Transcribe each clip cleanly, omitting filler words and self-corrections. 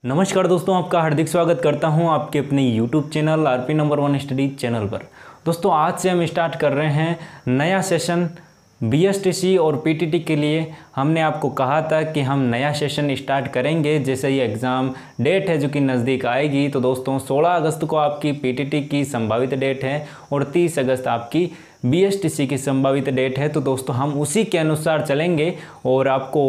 नमस्कार दोस्तों, आपका हार्दिक स्वागत करता हूं आपके अपने YouTube channel RP number 1 study channel पर। दोस्तों आज से हम स्टार्ट कर रहे हैं नया सेशन BSTC और PTT के लिए। हमने आपको कहा था कि हम नया सेशन स्टार्ट करेंगे जैसे ही एग्ज़ाम डेट है जो कि नज़दीक आएगी। तो दोस्तों 16 अगस्त को आपकी PTT की संभावित डेट है और 30 अगस्त आपकी BSTC की संभावित डेट है। तो दोस्तों हम उसी के अनुसार चलेंगे और आपको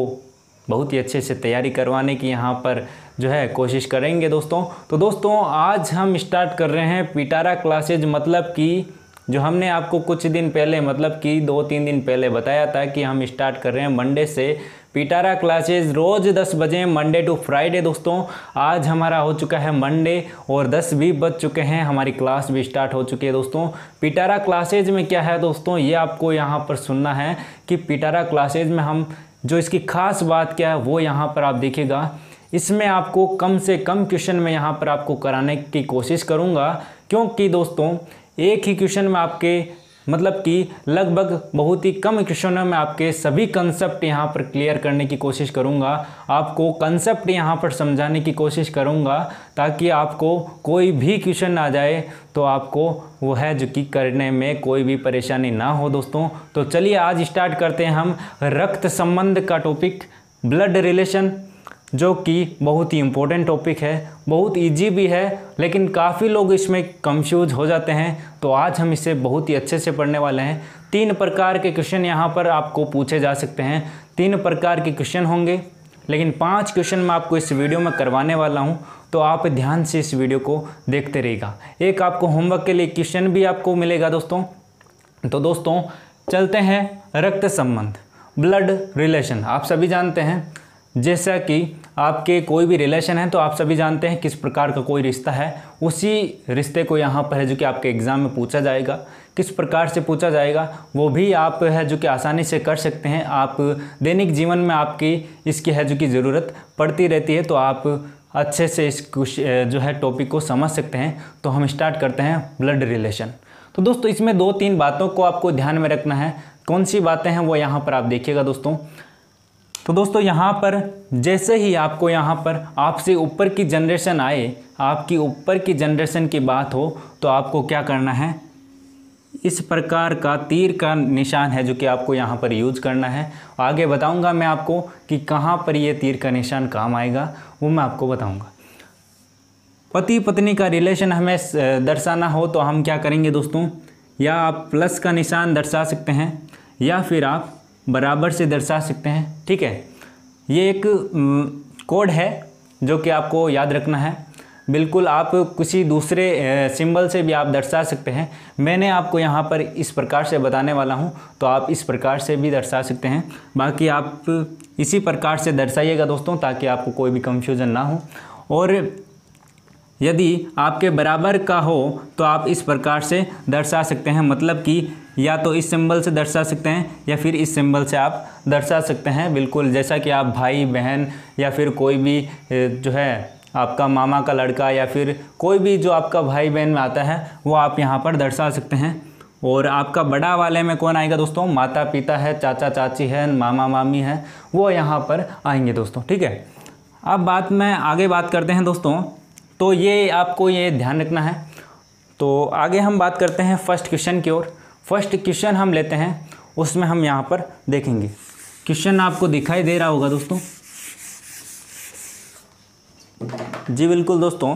बहुत ही अच्छे से तैयारी करवाने की यहाँ पर जो है कोशिश करेंगे दोस्तों। तो दोस्तों आज हम स्टार्ट कर रहे हैं पिटारा क्लासेज, मतलब कि जो हमने आपको कुछ दिन पहले मतलब कि 2-3 दिन पहले बताया था कि हम स्टार्ट कर रहे हैं मंडे से पिटारा क्लासेज रोज़ 10 बजे मंडे टू फ्राइडे। दोस्तों आज हमारा हो चुका है मंडे और 10 भी बज चुके हैं, हमारी क्लास भी स्टार्ट हो चुकी है। दोस्तों पिटारा क्लासेज में क्या है दोस्तों, ये आपको यहाँ पर सुनना है कि पिटारा क्लासेज में हम जो इसकी ख़ास बात क्या है वो यहाँ पर आप देखिएगा। इसमें आपको कम से कम क्वेश्चन में यहाँ पर आपको कराने की कोशिश करूँगा, क्योंकि दोस्तों एक ही क्वेश्चन में आपके मतलब कि लगभग बहुत ही कम क्वेश्चनों में आपके सभी कंसेप्ट यहाँ पर क्लियर करने की कोशिश करूँगा। आपको कंसेप्ट यहाँ पर समझाने की कोशिश करूँगा ताकि आपको कोई भी क्वेश्चन आ जाए तो आपको वो है जो कि करने में कोई भी परेशानी ना हो दोस्तों। तो चलिए आज स्टार्ट करते हैं हम रक्त संबंध का टॉपिक, ब्लड रिलेशन, जो कि बहुत ही इम्पोर्टेंट टॉपिक है, बहुत इजी भी है लेकिन काफ़ी लोग इसमें कंफ्यूज हो जाते हैं। तो आज हम इसे बहुत ही अच्छे से पढ़ने वाले हैं। 3 प्रकार के क्वेश्चन यहाँ पर आपको पूछे जा सकते हैं, 3 प्रकार के क्वेश्चन होंगे, लेकिन 5 क्वेश्चन मैं आपको इस वीडियो में करवाने वाला हूँ। तो आप ध्यान से इस वीडियो को देखते रहिएगा। एक आपको होमवर्क के लिए क्वेश्चन भी आपको मिलेगा दोस्तों। तो दोस्तों चलते हैं रक्त संबंध, ब्लड रिलेशन। आप सभी जानते हैं जैसा कि आपके कोई भी रिलेशन है तो आप सभी जानते हैं किस प्रकार का कोई रिश्ता है, उसी रिश्ते को यहाँ पर है जो कि आपके एग्ज़ाम में पूछा जाएगा। किस प्रकार से पूछा जाएगा वो भी आप है जो कि आसानी से कर सकते हैं। आप दैनिक जीवन में आपकी इसकी है जो कि ज़रूरत पड़ती रहती है, तो आप अच्छे से इस जो है टॉपिक को समझ सकते हैं। तो हम स्टार्ट करते हैं ब्लड रिलेशन। तो दोस्तों इसमें 2-3 बातों को आपको ध्यान में रखना है। कौन सी बातें हैं वो यहाँ पर आप देखिएगा दोस्तों। तो दोस्तों यहाँ पर जैसे ही आपको यहाँ पर आपसे ऊपर की जनरेशन आए, आपकी ऊपर की जनरेशन की बात हो, तो आपको क्या करना है, इस प्रकार का तीर का निशान है जो कि आपको यहाँ पर यूज करना है। आगे बताऊँगा मैं आपको कि कहाँ पर ये तीर का निशान काम आएगा, वो मैं आपको बताऊँगा। पति पत्नी का रिलेशन हमें दर्शाना हो तो हम क्या करेंगे दोस्तों, या आप प्लस का निशान दर्शा सकते हैं या फिर आप बराबर से दर्शा सकते हैं। ठीक है, ये एक कोड है जो कि आपको याद रखना है। बिल्कुल आप किसी दूसरे सिंबल से भी आप दर्शा सकते हैं। मैंने आपको यहाँ पर इस प्रकार से बताने वाला हूँ, तो आप इस प्रकार से भी दर्शा सकते हैं। बाकी आप इसी प्रकार से दर्शाइएगा दोस्तों ताकि आपको कोई भी कंफ्यूजन ना हो। और यदि आपके बराबर का हो तो आप इस प्रकार से दर्शा सकते हैं, मतलब कि या तो इस सिंबल से दर्शा सकते हैं या फिर इस सिंबल से आप दर्शा सकते हैं। बिल्कुल जैसा कि आप भाई बहन या फिर कोई भी जो है आपका मामा का लड़का या फिर कोई भी जो आपका भाई बहन में आता है वो आप यहाँ पर दर्शा सकते हैं। और आपका बड़ा वाले में कौन आएगा दोस्तों, माता पिता है, चाचा चाची है, मामा मामी है, वो यहाँ पर आएंगे दोस्तों। ठीक है, अब आगे बात करते हैं दोस्तों। तो ये आपको ये ध्यान रखना है। तो आगे हम बात करते हैं फर्स्ट क्वेश्चन की ओर। फर्स्ट क्वेश्चन हम लेते हैं, उसमें हम यहाँ पर देखेंगे। क्वेश्चन आपको दिखाई दे रहा होगा दोस्तों। जी बिल्कुल दोस्तों,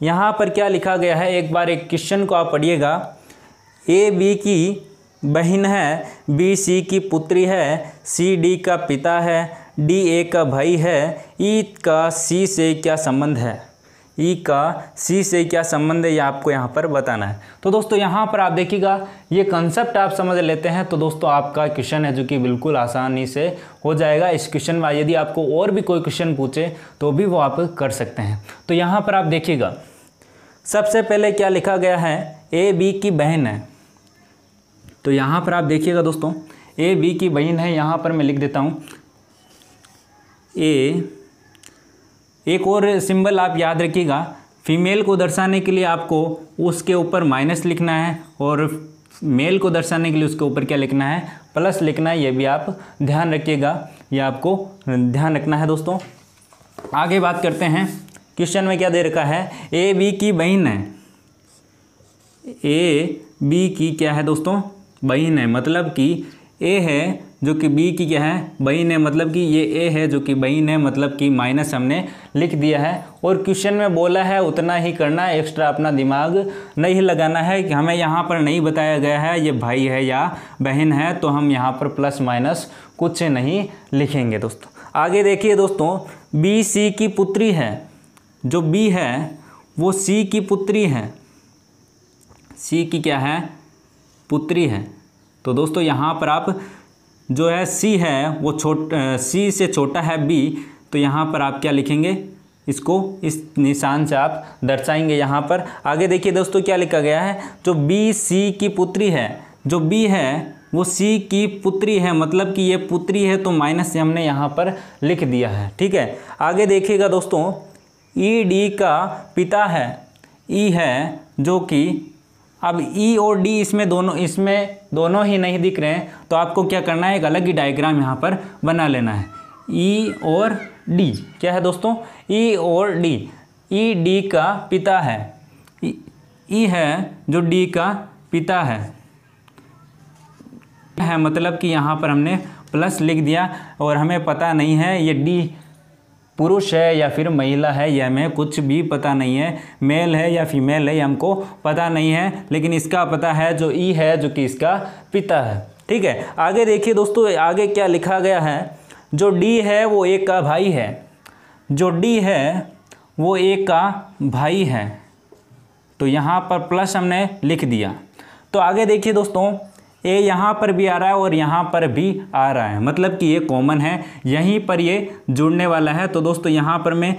यहाँ पर क्या लिखा गया है, एक बार एक क्वेश्चन को आप पढ़िएगा। ए बी की बहन है, बी सी की पुत्री है, सी डी का पिता है, डी ए का भाई है, ई का सी से क्या संबंध है। ई का सी से क्या संबंध है ये आपको यहाँ पर बताना है। तो दोस्तों यहाँ पर आप देखिएगा, ये कंसेप्ट आप समझ लेते हैं तो दोस्तों आपका क्वेश्चन है जो कि बिल्कुल आसानी से हो जाएगा। इस क्वेश्चन में यदि आपको और भी कोई क्वेश्चन पूछे तो भी वो आप कर सकते हैं। तो यहाँ पर आप देखिएगा, सबसे पहले क्या लिखा गया है, ए बी की बहन है। तो यहाँ पर आप देखिएगा दोस्तों, ए बी की बहन है। यहाँ पर मैं लिख देता हूँ ए। एक और सिंबल आप याद रखिएगा, फीमेल को दर्शाने के लिए आपको उसके ऊपर माइनस लिखना है और मेल को दर्शाने के लिए उसके ऊपर क्या लिखना है, प्लस लिखना है। ये भी आप ध्यान रखिएगा, ये आपको ध्यान रखना है दोस्तों। आगे बात करते हैं, क्वेश्चन में क्या दे रखा है, ए बी की बहन है, ए बी की क्या है दोस्तों, बहन है, मतलब कि ए है जो कि बी की क्या है, बहन है, मतलब कि ये ए है जो कि बहन है, मतलब कि माइनस हमने लिख दिया है। और क्वेश्चन में बोला है उतना ही करना, एक्स्ट्रा अपना दिमाग नहीं लगाना है कि हमें यहाँ पर नहीं बताया गया है ये भाई है या बहन है, तो हम यहाँ पर प्लस माइनस कुछ नहीं लिखेंगे दोस्तों। आगे देखिए दोस्तों, बी सी की पुत्री है, जो बी है वो सी की पुत्री है, सी की क्या है, पुत्री है। तो दोस्तों यहाँ पर आप जो है सी है वो सी से छोटा है बी, तो यहाँ पर आप क्या लिखेंगे, इसको इस निशान से आप दर्शाएंगे यहाँ पर। आगे देखिए दोस्तों क्या लिखा गया है, जो बी सी की पुत्री है, जो बी है वो सी की पुत्री है, मतलब कि ये पुत्री है, तो माइनस से हमने यहाँ पर लिख दिया है, ठीक है। आगे देखिएगा दोस्तों, ई डी का पिता है, ई है जो कि, अब ई और डी इसमें दोनों ही नहीं दिख रहे हैं, तो आपको क्या करना है, एक अलग ही डायग्राम यहाँ पर बना लेना है। ई और डी क्या है दोस्तों, ई और डी, ई डी का पिता है, ई है जो डी का पिता है, मतलब कि यहाँ पर हमने प्लस लिख दिया, और हमें पता नहीं है ये डी पुरुष है या फिर महिला है, यह हमें कुछ भी पता नहीं है, मेल है या फीमेल है, ये हमको पता नहीं है, लेकिन इसका पता है जो ई है जो कि इसका पिता है, ठीक है। आगे देखिए दोस्तों, आगे क्या लिखा गया है, जो डी है वो एक का भाई है, जो डी है वो एक का भाई है, तो यहाँ पर प्लस हमने लिख दिया। तो आगे देखिए दोस्तों, ए यहाँ पर भी आ रहा है और यहाँ पर भी आ रहा है, मतलब कि ये कॉमन है, यहीं पर ये जुड़ने वाला है। तो दोस्तों यहाँ पर मैं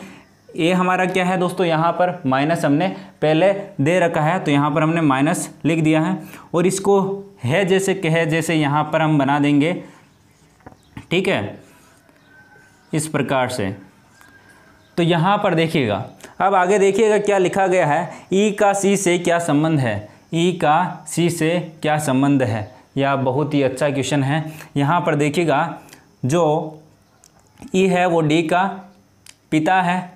ए हमारा क्या है दोस्तों, यहाँ पर माइनस हमने पहले दे रखा है, तो यहाँ पर हमने माइनस लिख दिया है, और इसको है जैसे कहे जैसे यहाँ पर हम बना देंगे, ठीक है, इस प्रकार से। तो यहाँ पर देखिएगा, अब आगे देखिएगा क्या लिखा गया है, ई का सी से क्या संबंध है, ई का सी से क्या संबंध है, यह बहुत ही अच्छा क्वेश्चन है। यहाँ पर देखिएगा, जो ई है वो डी का पिता है,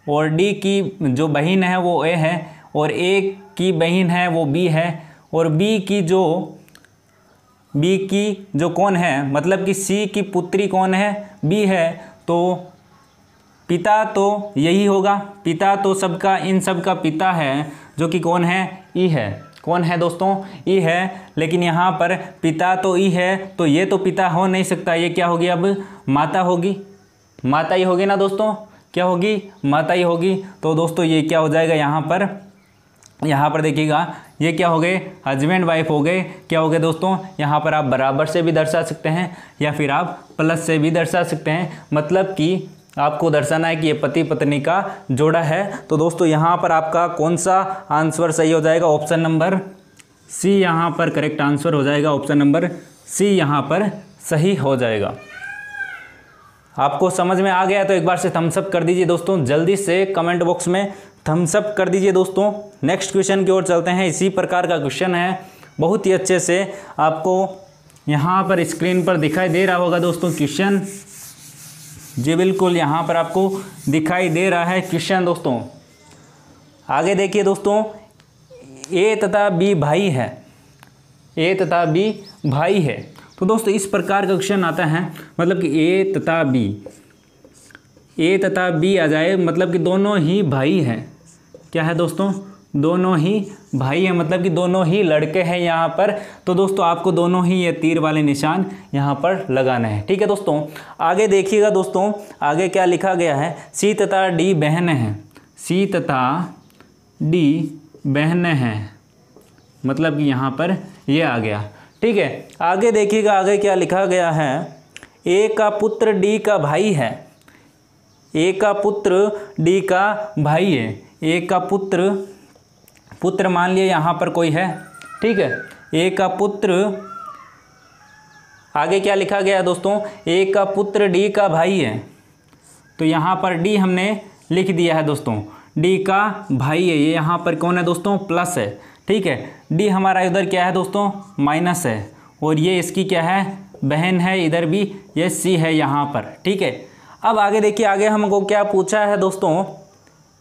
और डी की जो बहन है वो ए है, और ए की बहन है वो बी है, और बी की जो कौन है, मतलब कि सी की पुत्री कौन है, बी है, तो पिता तो यही होगा, पिता तो सबका, इन सब का पिता है, जो कि कौन है, ई है, कौन है दोस्तों, ई है। लेकिन यहाँ पर पिता तो ई है, तो ये तो पिता हो नहीं सकता, ये क्या होगी, अब माता होगी, माता ही होगी ना दोस्तों, क्या होगी, माता ही होगी। तो दोस्तों ये क्या हो जाएगा, यहाँ पर देखिएगा, ये क्या हो गए, हस्बैंड वाइफ हो गए, क्या हो गए दोस्तों, यहाँ पर आप बराबर से भी दर्शा सकते हैं या फिर आप प्लस से भी दर्शा सकते हैं, मतलब कि आपको दर्शाना है कि ये पति पत्नी का जोड़ा है। तो दोस्तों यहाँ पर आपका कौन सा आंसर सही हो जाएगा, ऑप्शन नंबर सी यहाँ पर करेक्ट आंसर हो जाएगा, ऑप्शन नंबर सी यहाँ पर सही हो जाएगा। आपको समझ में आ गया तो एक बार से थम्स अप कर दीजिए दोस्तों, जल्दी से कमेंट बॉक्स में थम्स अप कर दीजिए दोस्तों। नेक्स्ट क्वेश्चन की ओर चलते हैं, इसी प्रकार का क्वेश्चन है, बहुत ही अच्छे से आपको यहाँ पर स्क्रीन पर दिखाई दे रहा होगा दोस्तों क्वेश्चन, जी बिल्कुल यहाँ पर आपको दिखाई दे रहा है क्वेश्चन दोस्तों। आगे देखिए दोस्तों, ए तथा बी भाई है, ए तथा बी भाई है। तो दोस्तों इस प्रकार का क्वेश्चन आता है, मतलब कि ए तथा बी आ जाए, मतलब कि दोनों ही भाई हैं, क्या है दोस्तों, दोनों ही भाई हैं, मतलब कि दोनों ही लड़के हैं यहाँ पर। तो दोस्तों आपको दोनों ही ये तीर वाले निशान यहाँ पर लगाना है, ठीक है दोस्तों। आगे देखिएगा दोस्तों, आगे क्या लिखा गया है, सी तथा डी बहन हैं, सी तथा डी बहन हैं, मतलब कि यहाँ पर ये आ गया, ठीक है। आगे देखिएगा, आगे क्या लिखा गया है, ए का पुत्र डी का भाई है, ए का पुत्र डी का भाई है, ए का पुत्र मान लिया यहाँ पर कोई है, ठीक है, ए का पुत्र, आगे क्या लिखा गया दोस्तों, ए का पुत्र डी का भाई है, तो यहाँ पर डी हमने लिख दिया है दोस्तों, डी का भाई है, ये यहाँ पर कौन है दोस्तों, प्लस है, ठीक है। डी हमारा इधर क्या है दोस्तों, माइनस है, और ये इसकी क्या है, बहन है, इधर भी ये सी है यहाँ पर, ठीक है। अब आगे देखिए, आगे हमको क्या पूछा है दोस्तों,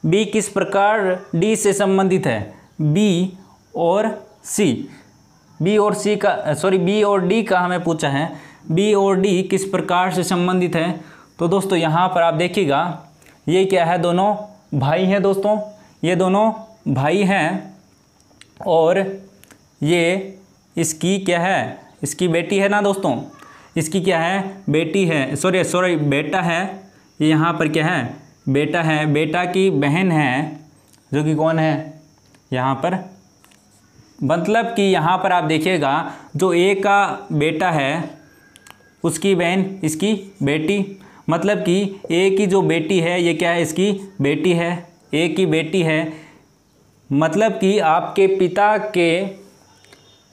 बी किस प्रकार डी से संबंधित है। बी और सी, बी और सी का सॉरी बी और डी का हमें पूछा है, बी और डी किस प्रकार से संबंधित है। तो दोस्तों यहाँ पर आप देखिएगा, ये क्या है, दोनों भाई हैं दोस्तों, ये दोनों भाई हैं और ये इसकी क्या है, इसकी बेटी है ना दोस्तों, इसकी क्या है, बेटी है, सॉरी बेटा है, ये यहाँ पर क्या है, बेटा है, बेटा की बहन है जो कि कौन है यहाँ पर, मतलब कि यहाँ पर आप देखिएगा जो ए का बेटा है उसकी बहन इसकी बेटी, मतलब कि ए की जो बेटी है ये क्या है, इसकी बेटी है, ए की बेटी है, मतलब कि आपके पिता के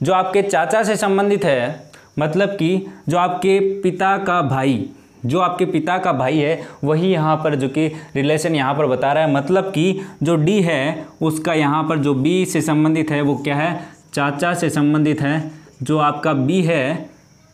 जो आपके चाचा से संबंधित है, मतलब कि जो आपके पिता का भाई, जो आपके पिता का भाई है वही यहाँ पर जो कि रिलेशन यहाँ पर बता रहा है, मतलब कि जो डी है उसका यहाँ पर जो बी से संबंधित है वो क्या है, चाचा से संबंधित है। जो आपका बी है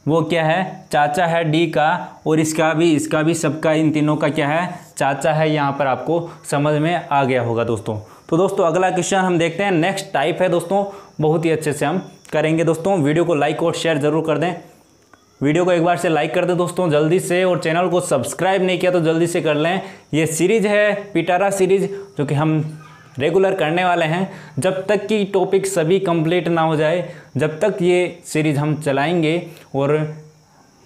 वो क्या है, चाचा है डी का, और इसका भी सबका, इन तीनों का क्या है, चाचा है। यहाँ पर आपको समझ में आ गया होगा दोस्तों। तो दोस्तों अगला क्वेश्चन हम देखते हैं, नेक्स्ट टाइप है दोस्तों, बहुत ही अच्छे से हम करेंगे दोस्तों। वीडियो को लाइक और शेयर ज़रूर कर दें, वीडियो को एक बार से लाइक कर दें दोस्तों जल्दी से, और चैनल को सब्सक्राइब नहीं किया तो जल्दी से कर लें। ये सीरीज़ है पिटारा सीरीज़ जो कि हम रेगुलर करने वाले हैं, जब तक कि टॉपिक सभी कंप्लीट ना हो जाए जब तक ये सीरीज़ हम चलाएंगे। और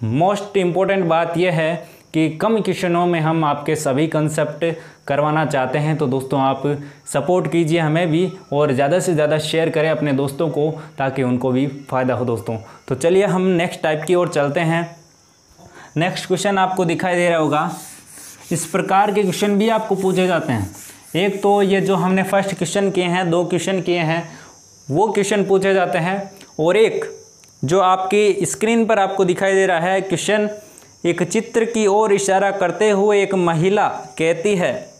मोस्ट इम्पोर्टेंट बात यह है कि कम क्वेश्चनों में हम आपके सभी कंसेप्ट करवाना चाहते हैं। तो दोस्तों आप सपोर्ट कीजिए हमें भी, और ज़्यादा से ज़्यादा शेयर करें अपने दोस्तों को ताकि उनको भी फ़ायदा हो दोस्तों। तो चलिए हम नेक्स्ट टाइप की ओर चलते हैं। नेक्स्ट क्वेश्चन आपको दिखाई दे रहा होगा, इस प्रकार के क्वेश्चन भी आपको पूछे जाते हैं। एक तो ये जो हमने फर्स्ट क्वेश्चन किए हैं, 2 क्वेश्चन किए हैं, वो क्वेश्चन पूछे जाते हैं, और एक जो आपकी स्क्रीन पर आपको दिखाई दे रहा है क्वेश्चन, एक चित्र की ओर इशारा करते हुए एक महिला कहती है,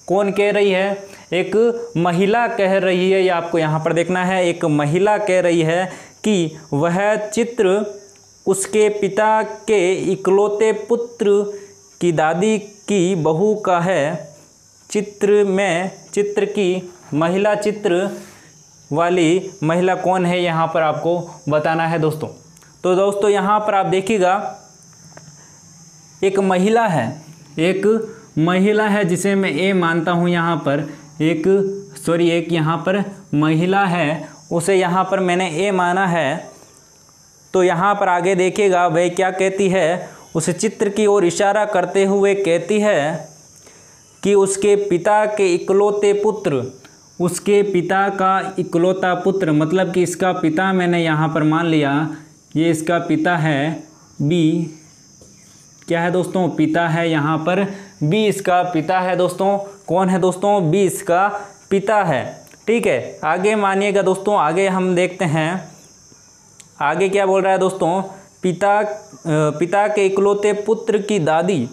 कौन कह रही है, एक महिला कह रही है, ये आपको यहाँ पर देखना है। एक महिला कह रही है कि वह चित्र उसके पिता के इकलौते पुत्र की दादी की बहू का है। चित्र की महिला, चित्र वाली महिला कौन है, यहाँ पर आपको बताना है दोस्तों। तो दोस्तों यहाँ पर आप देखिएगा, एक महिला है जिसे मैं ए मानता हूँ यहाँ पर, एक यहाँ पर महिला है, उसे यहाँ पर मैंने ए माना है। तो यहाँ पर आगे देखिएगा वह क्या कहती है, उस चित्र की ओर इशारा करते हुए कहती है कि उसके पिता के इकलौते पुत्र, उसके पिता का इकलौता पुत्र, मतलब कि इसका पिता मैंने यहाँ पर मान लिया, ये इसका पिता है, बी क्या है दोस्तों, पिता है, यहाँ पर बी इसका पिता है दोस्तों। कौन है दोस्तों, बी इसका पिता है। ठीक है, आगे मानिएगा दोस्तों, आगे हम देखते हैं आगे क्या बोल रहा है दोस्तों, पिता के इकलौते पुत्र की दादी,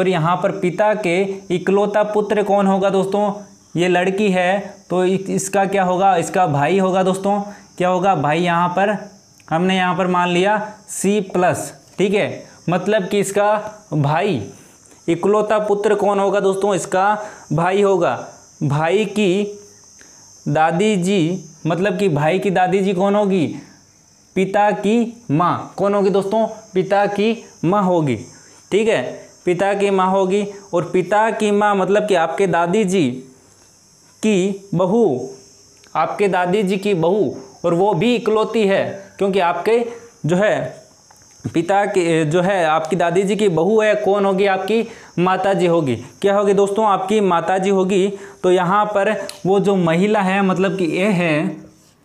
यहाँ पर पिता के इकलौता पुत्र कौन होगा दोस्तों, ये लड़की है, तो इसका क्या होगा, इसका भाई होगा दोस्तों। क्या होगा, भाई, यहाँ पर हमने यहाँ पर मान लिया C+, ठीक है, मतलब कि इसका भाई, इकलौता पुत्र कौन होगा दोस्तों, इसका भाई होगा। भाई की दादी जी, मतलब कि भाई की दादी जी कौन होगी, पिता की माँ कौन होगी दोस्तों, पिता की माँ होगी। ठीक है, पिता की माँ होगी, और पिता की माँ मतलब कि आपके दादी जी की बहू, आपके दादी जी की बहू, और वो भी इकलौती है, क्योंकि आपके जो है पिता की जो है आपकी दादी जी की बहू है, कौन होगी, आपकी माता जी होगी। क्या होगी दोस्तों, आपकी माता जी होगी। तो यहाँ पर वो जो महिला है, मतलब कि ए है,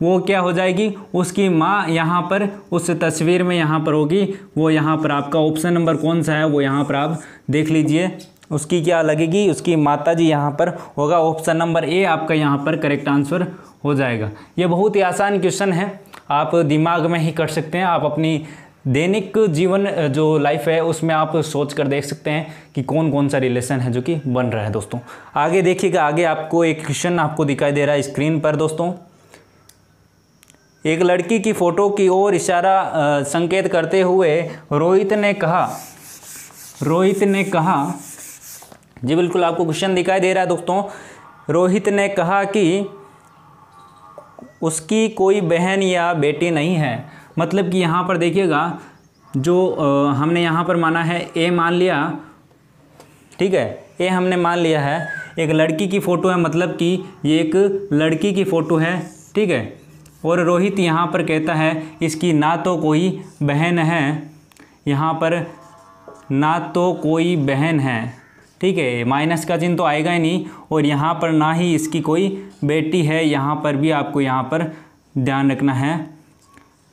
वो क्या हो जाएगी, उसकी माँ यहाँ पर उस तस्वीर में यहाँ पर होगी। वो यहाँ पर आपका ऑप्शन नंबर कौन सा है वो यहाँ पर आप देख लीजिए, उसकी क्या लगेगी, उसकी माता जी यहाँ पर होगा। ऑप्शन नंबर ए आपका यहाँ पर करेक्ट आंसर हो जाएगा। ये बहुत ही आसान क्वेश्चन है, आप दिमाग में ही कर सकते हैं। आप अपनी दैनिक जीवन जो लाइफ है उसमें आप सोच कर देख सकते हैं कि कौन कौन सा रिलेशन है जो कि बन रहा है दोस्तों। आगे देखिएगा, आगे आपको एक क्वेश्चन आपको दिखाई दे रहा है स्क्रीन पर दोस्तों। एक लड़की की फ़ोटो की ओर इशारा संकेत करते हुए रोहित ने कहा, रोहित ने कहा, जी बिल्कुल आपको क्वेश्चन दिखाई दे रहा है दोस्तों। रोहित ने कहा कि उसकी कोई बहन या बेटी नहीं है। मतलब कि यहाँ पर देखिएगा, जो हमने यहाँ पर माना है ए मान लिया, ठीक है, ए हमने मान लिया है। एक लड़की की फ़ोटो है, मतलब कि ये एक लड़की की फ़ोटो है, ठीक है। और रोहित यहाँ पर कहता है इसकी ना तो कोई बहन है, यहाँ पर ना तो कोई बहन है, ठीक है, माइनस का चिन्ह तो आएगा ही नहीं। और यहाँ पर ना ही इसकी कोई बेटी है, यहाँ पर भी आपको यहाँ पर ध्यान रखना है,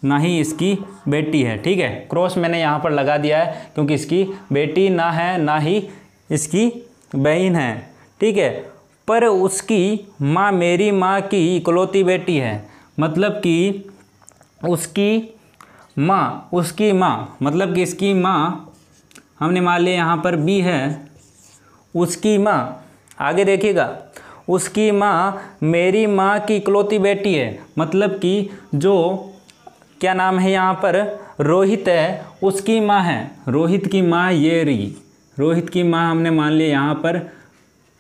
ना ही इसकी बेटी है, ठीक है। क्रॉस मैंने यहाँ पर लगा दिया है क्योंकि इसकी बेटी ना है, ना ही इसकी बहन है, ठीक है। पर उसकी माँ मेरी माँ की इकलौती बेटी है। मतलब कि उसकी माँ मतलब कि इसकी माँ हमने मान लिया यहाँ पर बी है, उसकी माँ, आगे देखिएगा, उसकी माँ मेरी माँ की इकलौती बेटी है। मतलब कि जो क्या नाम है यहाँ पर, रोहित है, उसकी माँ है, रोहित की माँ ये रही, रोहित की माँ हमने मान लिया यहाँ पर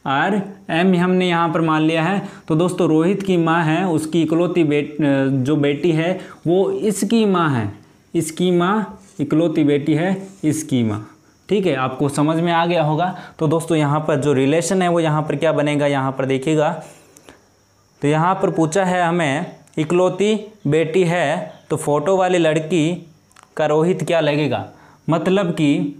आर एम हमने यहाँ पर मान लिया है। तो दोस्तों रोहित की माँ है, उसकी इकलौती जो बेटी है वो इसकी माँ है, इसकी माँ इकलौती बेटी है, इसकी माँ, ठीक है। आपको समझ में आ गया होगा। तो दोस्तों यहाँ पर जो रिलेशन है वो यहाँ पर क्या बनेगा, यहाँ पर देखिएगा, तो यहाँ पर पूछा है हमें इकलौती बेटी है, तो फोटो वाली लड़की का रोहित क्या लगेगा। मतलब कि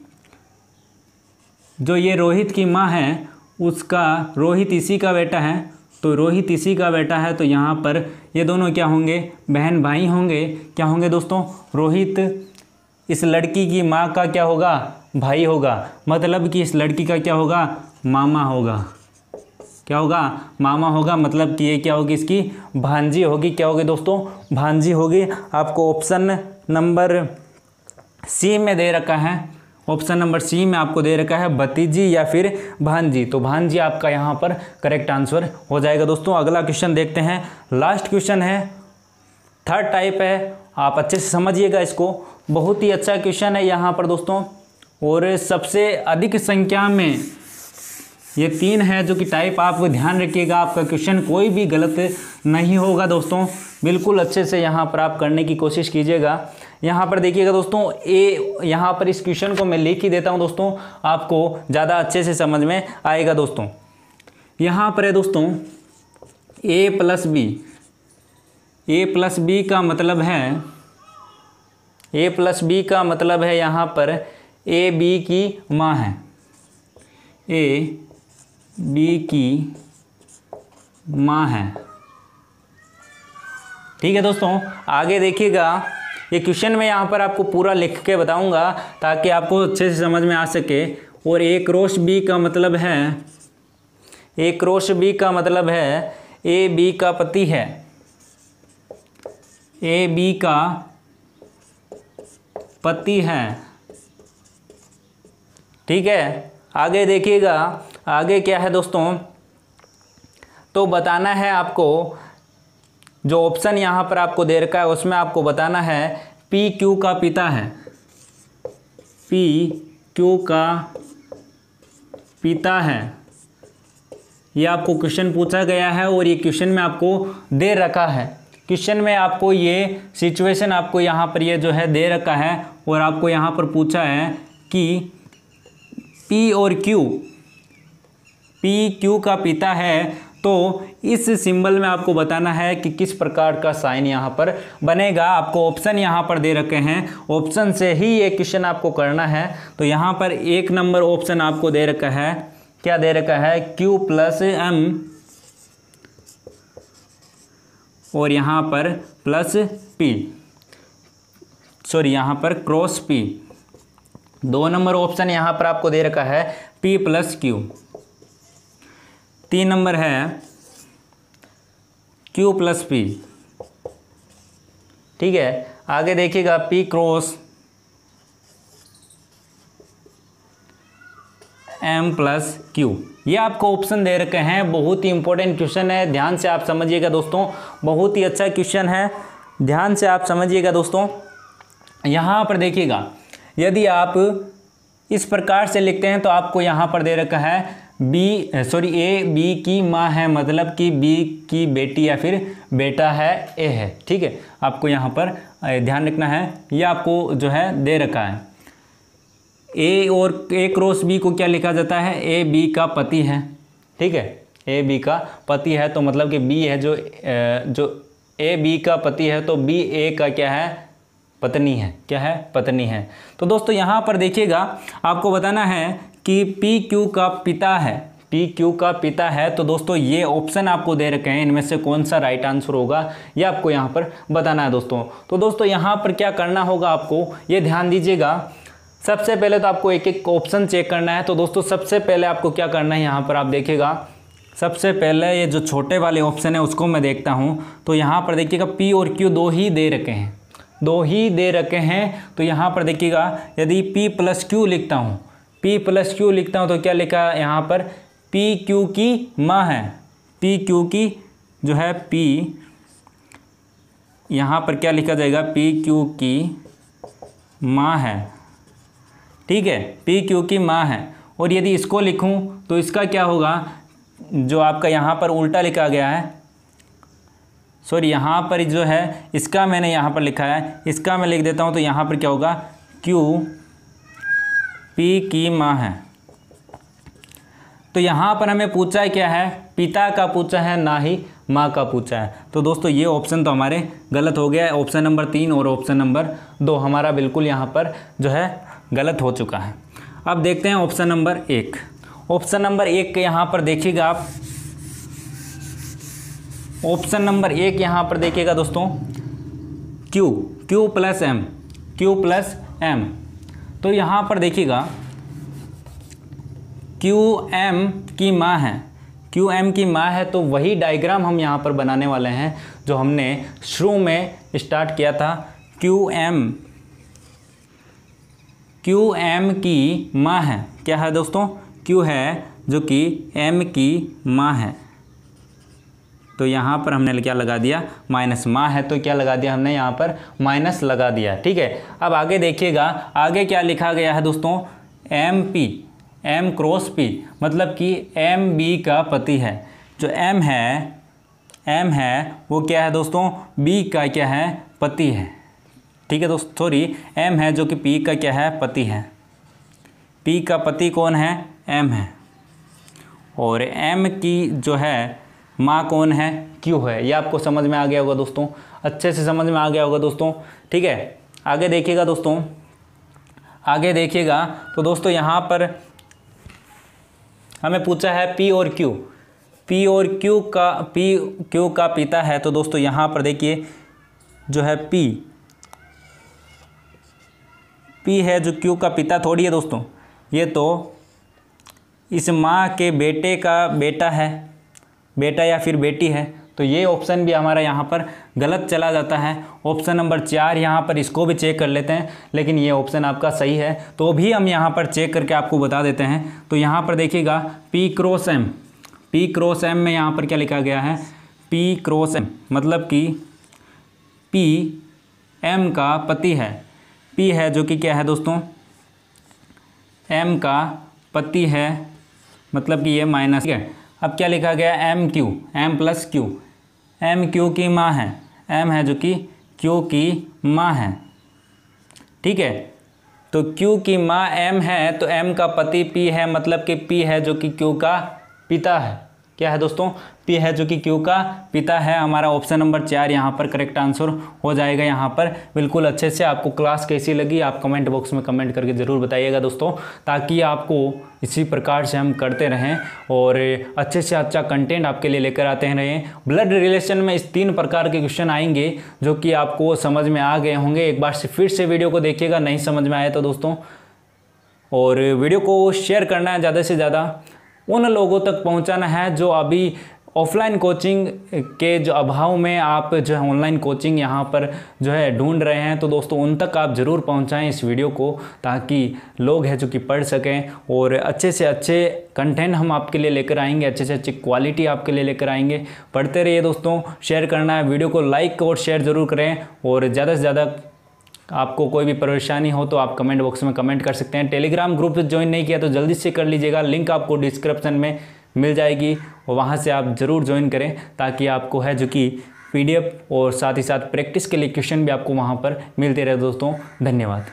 जो ये रोहित की माँ है उसका रोहित इसी का बेटा है, तो रोहित इसी का बेटा है, तो यहाँ पर ये दोनों क्या होंगे, बहन भाई होंगे। क्या होंगे दोस्तों, रोहित इस लड़की की माँ का क्या होगा, भाई होगा। मतलब कि इस लड़की का क्या होगा, मामा होगा। क्या होगा, मामा होगा। मतलब कि ये क्या होगी, इसकी भांजी होगी। क्या होगी दोस्तों, भांजी होगी। आपको ऑप्शन नंबर सी में दे रखा है, ऑप्शन नंबर सी में आपको दे रखा है भतीजी या फिर भांजी। तो भांजी आपका यहाँ पर करेक्ट आंसर हो जाएगा। दोस्तों अगला क्वेश्चन देखते हैं, लास्ट क्वेश्चन है, थर्ड टाइप है, आप अच्छे से समझिएगा इसको, बहुत ही अच्छा क्वेश्चन है यहाँ पर दोस्तों। और सबसे अधिक संख्या में ये 3 है जो कि टाइप, आप ध्यान रखिएगा, आपका क्वेश्चन कोई भी गलत नहीं होगा दोस्तों। बिल्कुल अच्छे से यहाँ पर आप करने की कोशिश कीजिएगा। यहाँ पर देखिएगा दोस्तों, ए यहाँ पर इस क्वेश्चन को मैं लिख ही देता हूँ दोस्तों, आपको ज़्यादा अच्छे से समझ में आएगा दोस्तों। यहाँ पर है दोस्तों ए प्लस बी, ए प्लस बी का मतलब है, ए प्लस बी का मतलब है यहाँ पर ए बी की माँ है, ए बी की माँ है, ठीक है दोस्तों। आगे देखिएगा, ये क्वेश्चन मैं यहाँ पर आपको पूरा लिख के बताऊंगा ताकि आपको अच्छे से समझ में आ सके। और ए क्रॉस बी का मतलब है, ए क्रॉस बी का मतलब है ए बी का पति है, ए बी का पति है, ठीक है। आगे देखिएगा, आगे क्या है दोस्तों, तो बताना है आपको, जो ऑप्शन यहाँ पर आपको दे रखा है उसमें आपको बताना है पी क्यू का पिता है, पी क्यू का पिता है। ये आपको क्वेश्चन पूछा गया है और ये क्वेश्चन में आपको दे रखा है, क्वेश्चन में आपको ये सिचुएशन आपको यहाँ पर ये जो है दे रखा है। और आपको यहाँ पर पूछा है कि पी और क्यू, पी क्यू का पिता है, तो इस सिंबल में आपको बताना है कि किस प्रकार का साइन यहाँ पर बनेगा। आपको ऑप्शन यहाँ पर दे रखे हैं, ऑप्शन से ही ये क्वेश्चन आपको करना है। तो यहाँ पर 1 नंबर ऑप्शन आपको दे रखा है, क्या दे रखा है, Q प्लस M और यहाँ पर प्लस P, सॉरी यहाँ पर क्रॉस P। 2 नंबर ऑप्शन यहाँ पर आपको दे रखा है P प्लस Q। 3 नंबर है Q प्लस P, ठीक है। आगे देखिएगा P cross M plus Q, ये आपको ऑप्शन दे रखे हैं। बहुत ही इंपॉर्टेंट क्वेश्चन है, ध्यान से आप समझिएगा दोस्तों, बहुत ही अच्छा क्वेश्चन है, ध्यान से आप समझिएगा दोस्तों। यहाँ पर देखिएगा, यदि आप इस प्रकार से लिखते हैं तो आपको यहाँ पर दे रखा है ए बी की माँ है, मतलब कि बी की बेटी या फिर बेटा है ए है। ठीक है, आपको यहाँ पर ध्यान रखना है, ये आपको जो है दे रखा है। ए और ए क्रॉस बी को क्या लिखा जाता है, ए बी का पति है। ठीक है, ए बी का पति है तो मतलब कि बी है जो ए बी का पति है तो बी ए का क्या है, पत्नी है। क्या है, पत्नी है। तो दोस्तों यहाँ पर देखिएगा, आपको बताना है कि पी क्यू का पिता है, पी क्यू का पिता है। तो दोस्तों ये ऑप्शन आपको दे रखे हैं, इनमें से कौन सा राइट आंसर होगा ये आपको यहाँ पर बताना है दोस्तों। तो दोस्तों यहाँ पर क्या करना होगा आपको, ये ध्यान दीजिएगा। सबसे पहले तो आपको एक एक ऑप्शन चेक करना है। तो दोस्तों सबसे पहले आपको क्या करना है, यहाँ पर आप देखिएगा, सबसे पहले ये जो छोटे वाले ऑप्शन है उसको मैं देखता हूँ। तो यहाँ पर देखिएगा पी और क्यू दो ही दे रखे हैं, दो ही दे रखे हैं। तो यहाँ पर देखिएगा यदि p प्लस क्यू लिखता हूँ, p प्लस क्यू लिखता हूँ तो क्या लिखा है यहाँ पर, p क्यू की माँ है, p क्यू की जो है p, यहाँ पर क्या लिखा जाएगा, p क्यू की माँ है। ठीक है, p क्यू की माँ है। और यदि इसको लिखूँ तो इसका क्या होगा, जो आपका यहाँ पर उल्टा लिखा गया है, सॉरी यहाँ पर जो है इसका मैंने यहाँ पर लिखा है, इसका मैं लिख देता हूँ। तो यहाँ पर क्या होगा, Q P की माँ है। तो यहाँ पर हमें पूछा है क्या है, पिता का पूछा है, ना ही माँ का पूछा है। तो दोस्तों ये ऑप्शन तो हमारे गलत हो गया है। ऑप्शन नंबर 3 और ऑप्शन नंबर 2 हमारा बिल्कुल यहाँ पर जो है गलत हो चुका है। अब देखते हैं ऑप्शन नंबर 1। ऑप्शन नंबर 1 के यहाँ पर देखिएगा आप, ऑप्शन नंबर 1 यहाँ पर देखिएगा दोस्तों, Q plus M, Q plus M। तो यहाँ पर देखिएगा QM की माँ है, QM की माँ है। तो वही डायग्राम हम यहाँ पर बनाने वाले हैं जो हमने शुरू में स्टार्ट किया था। QM की माँ है, क्या है दोस्तों, Q है जो कि M की माँ है। तो यहाँ पर हमने क्या लगा दिया, माइनस, माँ है तो क्या लगा दिया हमने यहाँ पर, माइनस लगा दिया। ठीक है, अब आगे देखिएगा, आगे क्या लिखा गया है दोस्तों, M क्रॉस P, मतलब कि M B का पति है। जो M है वो क्या है दोस्तों, B का क्या है, पति है। ठीक है दोस्तों, सॉरी M है जो कि P का क्या है, पति है। P का पति कौन है, M है। और M की जो है माँ कौन है, Q है। ये आपको समझ में आ गया होगा दोस्तों, अच्छे से समझ में आ गया होगा दोस्तों। ठीक है, आगे देखिएगा दोस्तों, आगे देखिएगा। तो दोस्तों यहाँ पर हमें पूछा है P और Q का पिता है। तो दोस्तों यहाँ पर देखिए जो है P है जो Q का पिता थोड़ी है दोस्तों, ये तो इस माँ के बेटे का बेटा है, बेटा या फिर बेटी है। तो ये ऑप्शन भी हमारा यहाँ पर गलत चला जाता है। ऑप्शन नंबर 4 यहाँ पर इसको भी चेक कर लेते हैं, लेकिन ये ऑप्शन आपका सही है तो भी हम यहाँ पर चेक करके आपको बता देते हैं। तो यहाँ पर देखिएगा P क्रॉस M में यहाँ पर क्या लिखा गया है, P क्रॉस M, मतलब कि P M का पति है। P है जो कि क्या है दोस्तों, M का पति है, मतलब कि ये माइनस। ठीक है, अब क्या लिखा गया, M plus Q, M Q की माँ है, M है जो कि Q की माँ है। ठीक है, तो Q की माँ M है तो M का पति P है, मतलब कि P है जो कि Q का पिता है। क्या है दोस्तों, P है जो कि Q का पिता है। हमारा ऑप्शन नंबर 4 यहाँ पर करेक्ट आंसर हो जाएगा। यहाँ पर बिल्कुल अच्छे से। आपको क्लास कैसी लगी आप कमेंट बॉक्स में कमेंट करके ज़रूर बताइएगा दोस्तों, ताकि आपको इसी प्रकार से हम करते रहें और अच्छे से अच्छा कंटेंट आपके लिए लेकर आते रहें। ब्लड रिलेशन में इस 3 प्रकार के क्वेश्चन आएंगे जो कि आपको समझ में आ गए होंगे। एक बार फिर से वीडियो को देखिएगा, नहीं समझ में आया तो दोस्तों, और वीडियो को शेयर करना है, ज़्यादा से ज़्यादा उन लोगों तक पहुंचाना है जो अभी ऑफलाइन कोचिंग के जो अभाव में आप जो है ऑनलाइन कोचिंग यहाँ पर जो है ढूंढ रहे हैं। तो दोस्तों उन तक आप ज़रूर पहुँचाएँ इस वीडियो को, ताकि लोग हैं जो कि पढ़ सकें और अच्छे से अच्छे कंटेंट हम आपके लिए लेकर आएंगे, अच्छे से अच्छी क्वालिटी आपके लिए लेकर आएंगे। पढ़ते रहिए दोस्तों, शेयर करना है, वीडियो को लाइक और शेयर ज़रूर करें और ज़्यादा से ज़्यादा आपको कोई भी परेशानी हो तो आप कमेंट बॉक्स में कमेंट कर सकते हैं। टेलीग्राम ग्रुप ज्वाइन नहीं किया तो जल्दी से कर लीजिएगा, लिंक आपको डिस्क्रिप्शन में मिल जाएगी और वहाँ से आप ज़रूर ज्वाइन करें, ताकि आपको है जो कि PDF और साथ ही साथ प्रैक्टिस के लिए क्वेश्चन भी आपको वहाँ पर मिलते रहे। दोस्तों धन्यवाद।